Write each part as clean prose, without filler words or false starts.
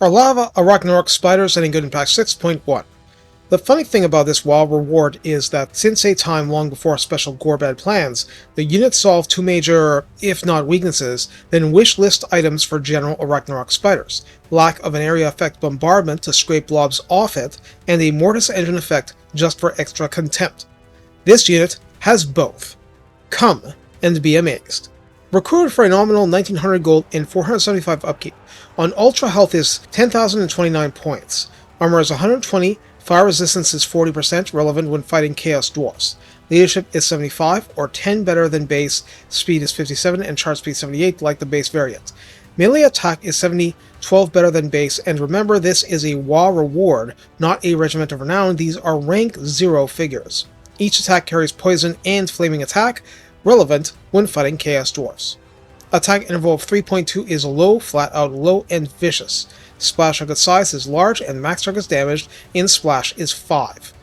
Are lava Arachnarok spiders any good in patch 6.1? The funny thing about this Waagh reward is that since a time long before special Gorbad plans, the unit solved two major, if not weaknesses, then wish list items for general Arachnarok spiders: lack of an area effect bombardment to scrape blobs off it, and a mortis engine effect just for extra contempt. This unit has both. Come and be amazed. Recruited for a nominal 1900 gold and 475 upkeep. On Ultra Health is 10,029 points. Armor is 120, fire resistance is 40%, relevant when fighting Chaos Dwarfs. Leadership is 75, or 10 better than base, speed is 57, and charge speed 78 like the base variant. Melee attack is 70, 12 better than base, and remember this is a Waagh reward, not a Regiment of Renown. These are rank 0 figures. Each attack carries poison and flaming attack, relevant when fighting Chaos Dwarfs. Attack interval of 3.2 is low, flat out low, and vicious. Splash target size is large, and max targets damaged in Splash is 5.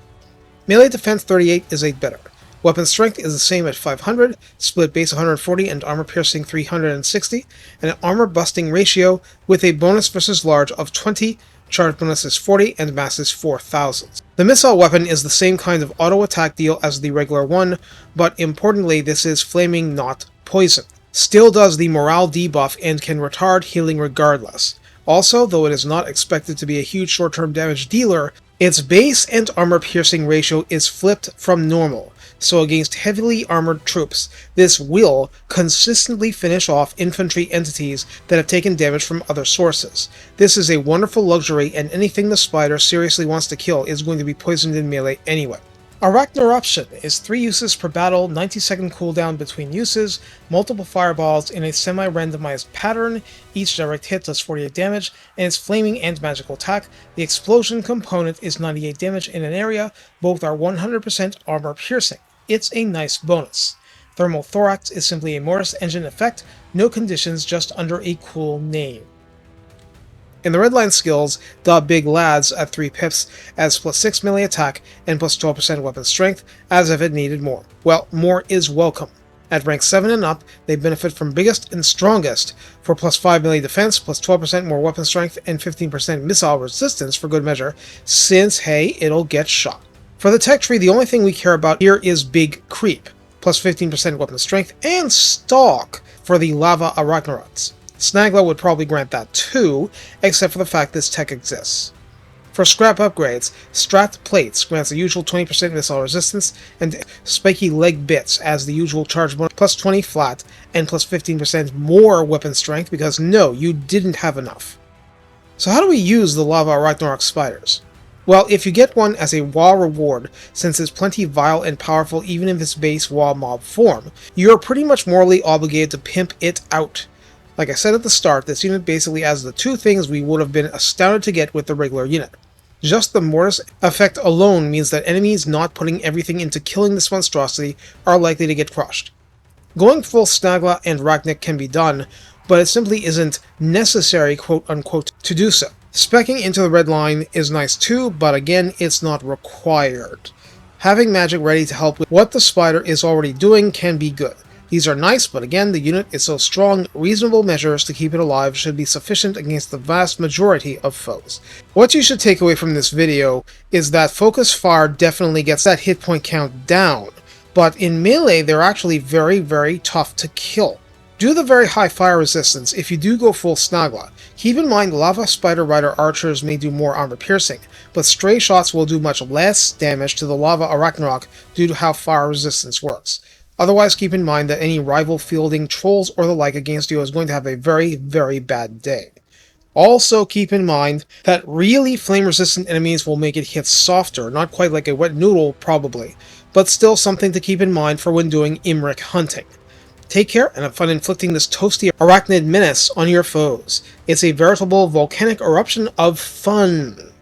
Melee defense 38 is 8 better. Weapon strength is the same at 500, split base 140 and armor piercing 360, and an armor busting ratio with a bonus versus large of 20, charge bonus is 40, and mass is 4000. The missile weapon is the same kind of auto attack deal as the regular one, but importantly this is flaming, not poison. Still does the morale debuff and can retard healing regardless. Also, though it is not expected to be a huge short-term damage dealer, its base and armor piercing ratio is flipped from normal, so against heavily armored troops, this will consistently finish off infantry entities that have taken damage from other sources. This is a wonderful luxury, and anything the spider seriously wants to kill is going to be poisoned in melee anyway. Arachnarok is 3 uses per battle, 90-second cooldown between uses, multiple fireballs in a semi-randomized pattern, each direct hit does 48 damage, and its flaming and magical attack. The explosion component is 98 damage in an area, both are 100% armor piercing. It's a nice bonus. Thermal Thorax is simply a mortis engine effect, no conditions, just under a cool name. In the redline skills, the big lads at 3 pips adds plus 6 melee attack and plus 12% weapon strength, as if it needed more. Well, more is welcome. At rank 7 and up, they benefit from biggest and strongest for plus 5 melee defense, plus 12% more weapon strength, and 15% missile resistance for good measure, since hey, it'll get shot. For the tech tree, the only thing we care about here is Big Creep, plus 15% weapon strength, and Stalk for the Lava Arachnaroks. Snagla would probably grant that too, except for the fact this tech exists. For scrap upgrades, Strat Plates grants the usual 20% missile resistance, and Spiky Leg Bits as the usual charge bonus, plus 20 flat, and plus 15% more weapon strength, because no, you didn't have enough. So how do we use the Lava Arachnarok spiders? Well, if you get one as a Waagh reward, since it's plenty vile and powerful even in its base Waagh mob form, you're pretty much morally obligated to pimp it out. Like I said at the start, this unit basically adds the two things we would have been astounded to get with the regular unit. Just the mortis effect alone means that enemies not putting everything into killing this monstrosity are likely to get crushed. Going full Snagla and Rachnik can be done, but it simply isn't necessary, quote-unquote, to do so. Speccing into the red line is nice too, but again, it's not required. Having magic ready to help with what the spider is already doing can be good. These are nice, but again, the unit is so strong, reasonable measures to keep it alive should be sufficient against the vast majority of foes. What you should take away from this video is that Focus Fire definitely gets that hit point count down, but in melee they're actually very, very tough to kill. Due to the very high fire resistance, if you do go full Snagla, keep in mind Lava Spider Rider archers may do more armor piercing, but stray shots will do much less damage to the Lava Arachnarok due to how fire resistance works. Otherwise, keep in mind that any rival fielding trolls or the like against you is going to have a very, very bad day. Also keep in mind that really flame-resistant enemies will make it hit softer, not quite like a wet noodle probably, but still something to keep in mind for when doing Imric hunting. Take care and have fun inflicting this toasty arachnid menace on your foes. It's a veritable volcanic eruption of fun.